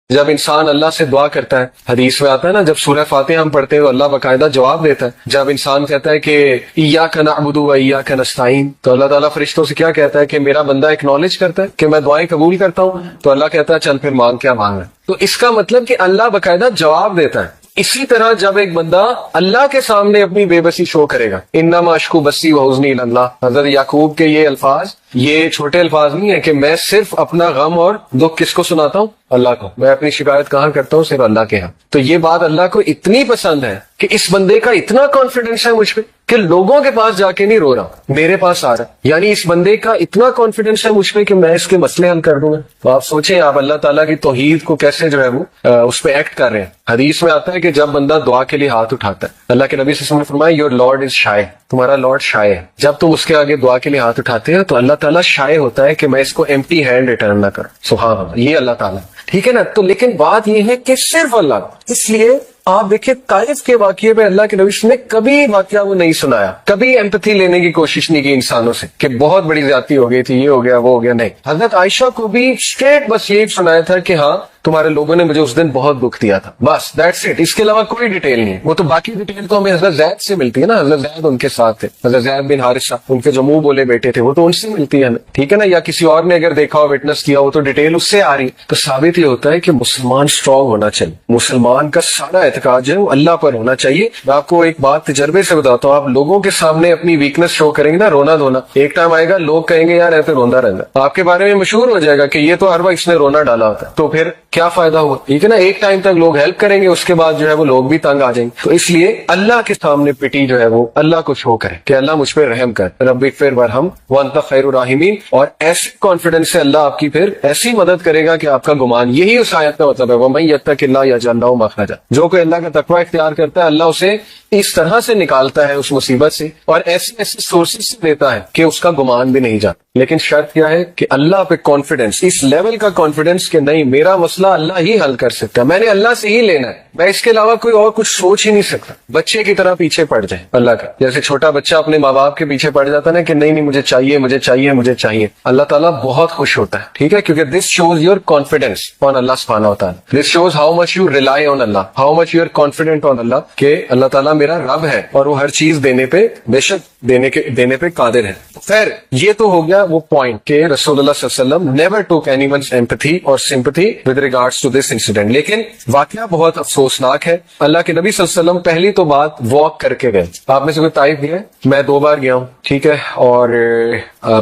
جب انسان اللہ سے دعا کرتا ہے، حدیث میں آتا ہے نا، جب سورہ فاتحہ ہم پڑھتے ہیں تو اللہ باقاعدہ جواب دیتا ہے۔ جب انسان کہتا ہے کہ ایاک نعبد و ایاک نستعین، تو اللہ تعالیٰ فرشتوں سے کیا کہتا ہے کہ میرا بندہ ایکنالج کرتا ہے کہ میں دعائیں قبول کرتا ہوں، تو اللہ کہتا ہے چل پھر مانگ، کیا مانگنا ہے۔ تو اس کا مطلب کہ اللہ باقاعدہ جواب دیتا ہے۔ اسی طرح جب ایک بندہ اللہ کے سامنے اپنی بے بسی شو کرے گا، انما اشکو بسی و حزنی الی اللہ، حضرت یعقوب کے یہ الفاظ، یہ چھوٹے الفاظ نہیں ہیں کہ میں صرف اپنا غم اور دکھ کس کو سناتا ہوں؟ اللہ کو۔ میں اپنی شکایت کہاں کرتا ہوں؟ صرف اللہ کے ہاں۔ تو یہ بات اللہ کو اتنی پسند ہے کہ اس بندے کا اتنا کانفیڈنس ہے مجھ پہ کہ لوگوں کے پاس جا کے نہیں رو رہا، میرے پاس آ رہا ہے۔ یعنی اس بندے کا اتنا کانفیڈنس ہے مجھ پہ کہ میں اس کے مسئلے حل کر دوں گا۔ تو آپ سوچیں آپ اللہ تعالیٰ کی توحید کو کیسے جو ہے وہ اس پہ ایکٹ کر رہے ہیں۔ حدیث میں آتا ہے کہ جب بندہ دعا کے لیے ہاتھ اٹھاتا ہے، اللہ کے نبی صلی اللہ علیہ وسلم نے فرمایا یور لارڈ از شائے، تمہارا لارڈ شائے ہے۔ جب تم اس کے آگے دعا کے لیے ہاتھ اٹھاتے ہیں تو اللہ تعالیٰ شائے ہوتا ہے کہ میں اس کو ایمپٹی ہینڈ ریٹرن نہ کروں۔ سبحان اللہ، یہ اللہ تعالیٰ، ٹھیک ہے نا۔ تو لیکن بات یہ ہے کہ صرف اللہ، اس لیے آپ دیکھیں طائف کے واقعے پہ اللہ کے نبی نے کبھی واقعہ وہ نہیں سنایا، کبھی ایمپتھی لینے کی کوشش نہیں کی انسانوں سے کہ بہت بڑی زیادتی ہو گئی تھی، یہ ہو گیا وہ ہو گیا، نہیں۔ حضرت عائشہ کو بھی اسٹریٹ بس یہی سنایا تھا کہ ہاں تمہارے لوگوں نے مجھے اس دن بہت دکھ دیا تھا، بس دیٹس اٹ۔ اس کے علاوہ کوئی ڈیٹیل نہیں ہے۔ وہ تو باقی ڈیٹیل تو ہمیں حضرت زید سے ملتی ہے نا، حضرت زید ان کے ساتھ تھے، حضرت زید بن حارثہ، ان کے جو منہ بولے بیٹے تھے، وہ تو ان سے ملتی ہے ہمیں، ٹھیک ہے نا۔ یا کسی اور نے اگر دیکھا ہو، وٹنس کیا ہو، تو ڈیٹیل اس سے آ رہی۔ تو ثابت یہ ہوتا ہے کہ مسلمان اسٹرانگ ہونا چاہیے، مسلمان کا سارا اعتقاد جو ہے وہ اللہ پر ہونا چاہیے۔ میں آپ کو ایک بات تجربے سے بتاتا ہوں، آپ لوگوں کے سامنے اپنی ویکنس شو کریں گے نا، رونا دھونا، ایک ٹائم آئے گا لوگ کہیں گے یار ایسے روندا رہتا، آپ کے بارے میں مشہور ہو جائے گا کہ یہ تو ہر وقت اس نے رونا ڈالا ہوتا ہے، تو پھر کیا فائدہ ہوا؟ ٹھیک ہے نا، ایک ٹائم تک لوگ ہیلپ کریں گے، اس کے بعد جو ہے وہ لوگ بھی تنگ آ جائیں گے۔ تو اس لیے اللہ کے سامنے پٹی جو ہے وہ اللہ کو شو کرے کہ اللہ مجھ پہ رحم کر، رب اغفر وارحم وانت خیر الراحمین، اور ایسے کانفیڈنس سے اللہ آپ کی پھر ایسی مدد کرے گا کہ آپ کا گمان، یہی اس آیت کا مطلب ہے وَمَن يَتَّقِ اللَّهَ يَجْعَل لَهُ مَخْرَجًا، جو کوئی اللہ کا تقوی اختیار کرتا ہے اللہ اسے اس طرح سے نکالتا ہے اس مصیبت سے، اور ایسے ایسے سورسز سے دیتا ہے کہ اس کا گمان بھی نہیں جاتا۔ لیکن شرط کیا ہے کہ اللہ پہ کانفیڈنس، اس لیول کا کانفیڈنس کہ نہیں میرا مسئلہ اللہ ہی حل کر سکتا ہے، میں نے اللہ سے ہی لینا ہے، میں اس کے علاوہ کوئی اور کچھ سوچ ہی نہیں سکتا۔ بچے کی طرح پیچھے پڑ جائے اللہ کا، جیسے چھوٹا بچہ اپنے ماں باپ کے پیچھے پڑ جاتا ہے نا کہ نہیں نہیں مجھے چاہیے مجھے چاہیے مجھے چاہیے، اللہ تعالیٰ بہت خوش ہوتا ہے، ٹھیک ہے، کیونکہ this shows your confidence on Allah سبحانہ وتعالی، this shows how much you rely on Allah, how much you are confident on Allah, کہ اللہ تعالیٰ میرا رب ہے اور وہ ہر چیز دینے پہ بے شک دینے پہ قادر ہے۔ خیر یہ تو ہو گیا وہ پوائنٹ کہ رسول اللہ صلی اللہ علیہ وسلم never took anyone's empathy اور sympathy with regards to this incident. لیکن واقعہ بہت افسوسناک ہے۔ اللہ کے نبی صلی اللہ علیہ وسلم پہلی تو بات واک کر کے گئے۔ آپ میں سے کوئی طائف گیا ہے؟ میں 2 بار گیا ہوں، ٹھیک ہے، اور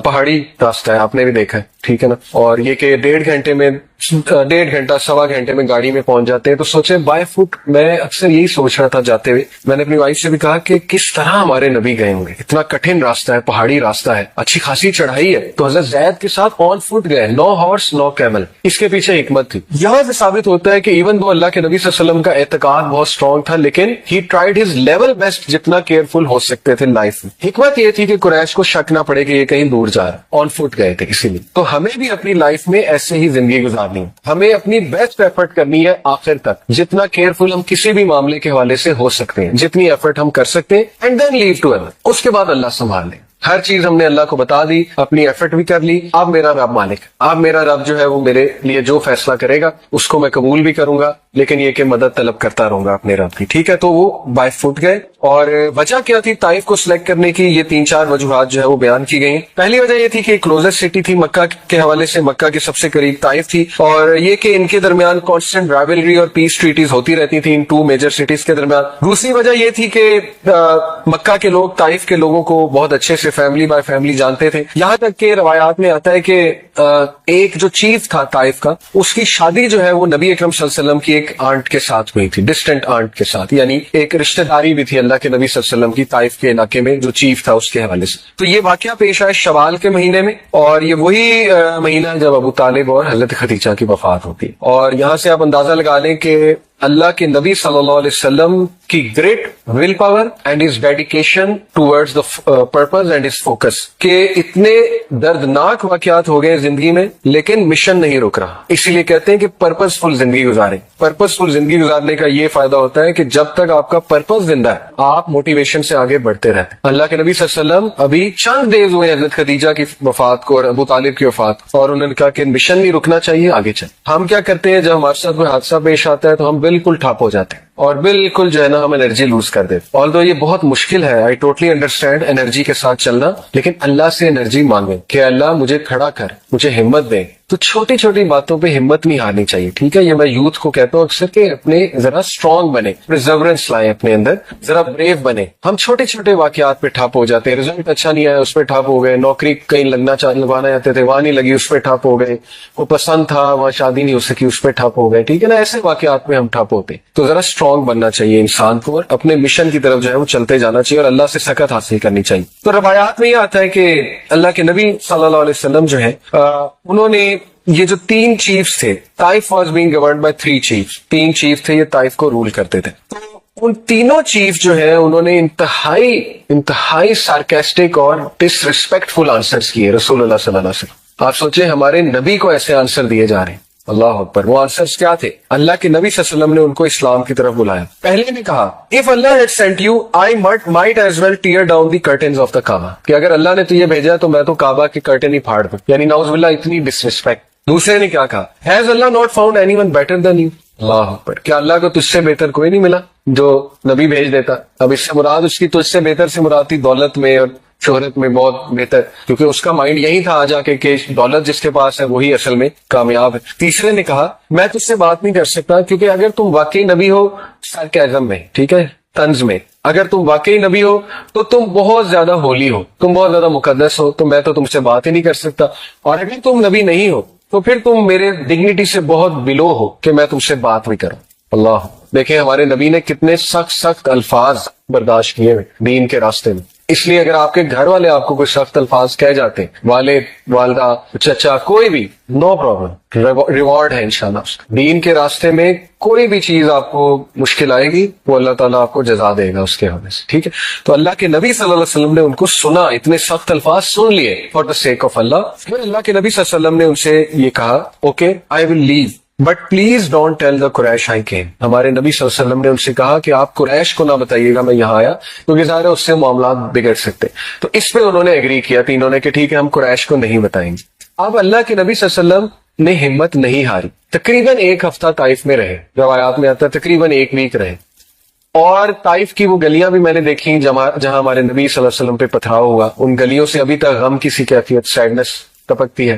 پہاڑی راستہ ہے، آپ نے بھی دیکھا ہے، ٹھیک ہے نا، اور یہ کہ 1.5 گھنٹے میں 1.5 گھنٹہ 1.25 گھنٹے میں گاڑی میں پہنچ جاتے ہیں۔ تو سوچیں بائی فٹ، میں اکثر یہی سوچ رہا تھا جاتے ہوئے، میں نے اپنی وائف سے بھی کہا کہ کس طرح ہمارے نبی گئے ہوں گے، اتنا کٹھن راستہ ہے، پہاڑی راستہ ہے، اچھی خاصی چڑھائی ہے، تو حضرت زید کے ساتھ آن فٹ گئے، نو ہارس نو کیمل۔ اس کے پیچھے حکمت تھی۔ یہاں سے ثابت ہوتا ہے کہ ایون دو اللہ کے نبی صلی اللہ علیہ وسلم کا اعتقاد بہت اسٹرانگ تھا، لیکن ہی ٹرائیڈ ہز لیول بیسٹ جتنا کیئرفل ہو سکتے تھے لائف میں۔ حکمت یہ تھی کہ قریش کو شک نہ پڑے کہ یہ کہیں دور جا رہا، آن فٹ گئے تھے اسی لیے۔ تو ہمیں بھی اپنی لائف میں ایسے ہی زندگی گزارنی ہے، ہمیں اپنی بیسٹ ایفرٹ کرنی ہے آخر تک، جتنا کیئرفل ہم کسی بھی معاملے کے حوالے سے ہو سکتے ہیں، جتنی ایفرٹ ہم کر سکتے ہیں، اینڈ دین لیو ٹو اللہ، اس کے بعد اللہ سنبھال لیں۔ ہر چیز ہم نے اللہ کو بتا دی، اپنی ایفرٹ بھی کر لی، اب میرا رب مالک، اب میرا رب جو ہے وہ میرے لیے جو فیصلہ کرے گا اس کو میں قبول بھی کروں گا، لیکن یہ کہ مدد طلب کرتا رہوں گا اپنے رب کی، ٹھیک ہے۔ تو وہ بائی فٹ گئے، اور وجہ کیا تھی طائف کو سلیکٹ کرنے کی؟ یہ 3-4 وجوہات جو ہے وہ بیان کی گئی۔ پہلی وجہ یہ تھی کہ کلوزسٹ سٹی تھی مکہ کے حوالے سے، مکہ کے سب سے قریب طائف تھی، اور یہ کہ ان کے درمیان کانسٹنٹ رائولری اور پیس ٹریٹیز ہوتی رہتی تھی ان 2 میجر سٹیز کے درمیان۔ دوسری وجہ یہ تھی کہ مکہ کے لوگ طائف کے لوگوں کو بہت اچھے سے فیملی بائی فیملی جانتے تھے، یہاں تک کہ روایات میں آتا ہے کہ ایک جو چیف تھا طائف کا، اس کی شادی جو ہے وہ نبی اکرم صلی اللہ علیہ وسلم کی ایک آنٹ کے ساتھ ہوئی تھی، ڈسٹنٹ آنٹ کے ساتھ، یعنی ایک رشتہ داری بھی تھی اللہ کے نبی صلی اللہ علیہ وسلم کی طائف کے علاقے میں جو چیف تھا اس کے حوالے سے۔ تو یہ واقعہ پیش آیا شوال کے مہینے میں، اور یہ وہی مہینہ جب ابو طالب اور حضرت خدیجہ کی وفات ہوتی ہے، اور یہاں سے آپ اندازہ لگا لیں کہ اللہ کے نبی صلی اللہ علیہ وسلم کی great will power and his dedication towards the purpose and his focus کہ اتنے دردناک واقعات ہو گئے زندگی میں لیکن مشن نہیں رک رہا. اسی لیے کہتے ہیں کہ پرپز فل زندگی گزاریں. پرپز فل زندگی گزارنے کا یہ فائدہ ہوتا ہے کہ جب تک آپ کا پرپز زندہ ہے آپ موٹیویشن سے آگے بڑھتے رہتے ہیں. اللہ کے نبی صلی اللہ علیہ وسلم ابھی چند ڈیز ہوئے حضرت خدیجہ کی وفات کو اور ابو طالب کی وفات, اور انہوں نے کہا کہ مشن نہیں رکنا چاہیے, آگے چل. ہم کیا کرتے ہیں جب ہمارے ساتھ کوئی حادثہ پیش آتا ہے تو ہم بالکل ٹھپ ہو جاتے ہیں اور بالکل جو ہے نا ہم انرجی لوز کر دیتے. آلدو یہ بہت مشکل ہے, آئی ٹوٹلی انڈرسٹینڈ انرجی کے ساتھ چلنا, لیکن اللہ سے انرجی مانگیں کہ اللہ مجھے کھڑا کر, مجھے ہمت دے. تو چھوٹی چھوٹی باتوں پہ ہمت نہیں ہارنی چاہیے, ٹھیک ہے. یہ میں یوتھ کو کہتا ہوں اکثر کہ اپنے ذرا اسٹرانگ بنے, پرزیورنس لائیں اپنے اندر, ذرا بریو بنے. ہم چھوٹے چھوٹے واقعات پہ ٹھپ ہو جاتے ہیں, رزلٹ اچھا نہیں آیا اس پہ ٹھپ ہو گئے, نوکری کہیں لگوانا چاہتے تھے وہاں نہیں لگی اس پہ ٹھپ ہو گئے, وہ پسند تھا وہاں شادی نہیں ہو سکی اس پہ ٹھپ ہو گئے, ٹھیک ہے نا. ایسے واقعات پہ ہم ٹھپ ہوتے. تو ذرا اسٹرانگ بننا چاہیے انسان کو اور اپنے مشن کی طرف جو ہے وہ چلتے جانا چاہیے اور اللہ سے سکت حاصل کرنی چاہیے. تو روایات میں یہ آتا ہے کہ اللہ کے نبی صلی اللہ علیہ وسلم جو ہے انہوں نے یہ جو 3 چیفز تھے, Taif was being governed by 3 chiefs, 3 chief تھے یہ طائف کو رول کرتے تھے. تو ان تینوں چیف جو ہیں انہوں نے انتہائی سارکیسٹک اور ڈس ریسپیکٹفل آنسرز کیے رسول اللہ صلی اللہ علیہ وسلم. آپ سوچیں ہمارے نبی کو ایسے آنسر دیے جا رہے ہیں, اللہ اکبر. وہ آنسرز کیا تھے؟ اللہ کے نبی صلی اللہ علیہ وسلم نے ان کو اسلام کی طرف بلایا. پہلے نے کہا if Allah had sent you I might as well tear down the curtains of the Kaaba, کہ اگر اللہ نے تجھے بھیجا تو میں تو کعبہ کے کرٹن ہی پھاڑ دوں, یعنی نعوذ باللہ اتنی ڈسریسپیکٹ. دوسرے نے کیا کہا has Allah not found anyone better than you, اللہ اکبر. کیا اللہ کو تجھ سے بہتر کوئی نہیں ملا جو نبی بھیج دیتا؟ اب اس سے مراد اس کی تجھ سے بہتر سے مراد تھی دولت میں اور شہرت میں بہت بہتر, کیونکہ اس کا مائنڈ یہی تھا آ جا کے کہ دولت جس کے پاس ہے وہی اصل میں کامیاب ہے. تیسرے نے کہا میں تجھ سے بات نہیں کر سکتا کیونکہ اگر تم واقعی نبی ہو سارکیزم میں, ٹھیک ہے, طنز میں, اگر تم واقعی نبی ہو تو تم بہت زیادہ ہولی ہو, تم بہت زیادہ مقدس ہو, تو میں تو تم سے بات ہی نہیں کر سکتا. اور اگر تم نبی نہیں ہو تو پھر تم میرے ڈگنیٹی سے بہت بلو ہو کہ میں تم سے بات بھی کروں. اللہ دیکھیں ہمارے نبی نے کتنے سخت الفاظ برداشت کیے دین کے راستے میں. اس لیے اگر آپ کے گھر والے آپ کو کوئی سخت الفاظ کہہ جاتے ہیں, والد والدہ چچا کوئی بھی, نو پرابلم, ریوارڈ ہے انشاءاللہ. دین کے راستے میں کوئی بھی چیز آپ کو مشکل آئے گی وہ اللہ تعالیٰ آپ کو جزا دے گا اس کے حوالے سے, ٹھیک ہے. تو اللہ کے نبی صلی اللہ علیہ وسلم نے ان کو سنا, اتنے سخت الفاظ سن لیے فار دا سیک آف اللہ. پھر اللہ کے نبی صلی اللہ علیہ وسلم نے ان سے یہ کہا okay I will leave but please don't tell the Quraysh I came. ہمارے نبی صلی اللہ علیہ وسلم نے ان سے کہا کہ آپ قریش کو نہ بتائیے گا میں یہاں آیا, کیونکہ ظاہر ہے اس سے معاملات بگڑ سکتے. تو اس پہ انہوں نے ایگری کیا تینوں نے کہ ٹھیک ہے ہم قریش کو نہیں بتائیں گے. اب اللہ کے نبی صلی اللہ علیہ وسلم نے ہمت نہیں ہاری, تقریباً 1 ہفتہ طائف میں رہے, روایات میں آتا ہے تقریباً 1 ویک رہے. اور طائف کی وہ گلیاں بھی میں نے دیکھی جہاں ہمارے نبی صلی اللہ علیہ وسلم پہ پتھراؤ ہوا, ان گلیوں سے ابھی تک غم کی سی کیفیت, سیڈنس ٹپکتی ہے.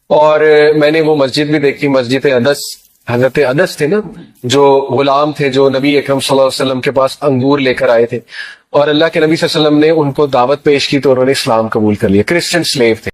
اور میں نے وہ مسجد بھی دیکھی, مسجد عدس, حضرت عدس تھے نا جو غلام تھے جو نبی اکرم صلی اللہ علیہ وسلم کے پاس انگور لے کر آئے تھے, اور اللہ کے نبی صلی اللہ علیہ وسلم نے ان کو دعوت پیش کی تو انہوں نے اسلام قبول کر لیا. کرسچن سلیو تھے,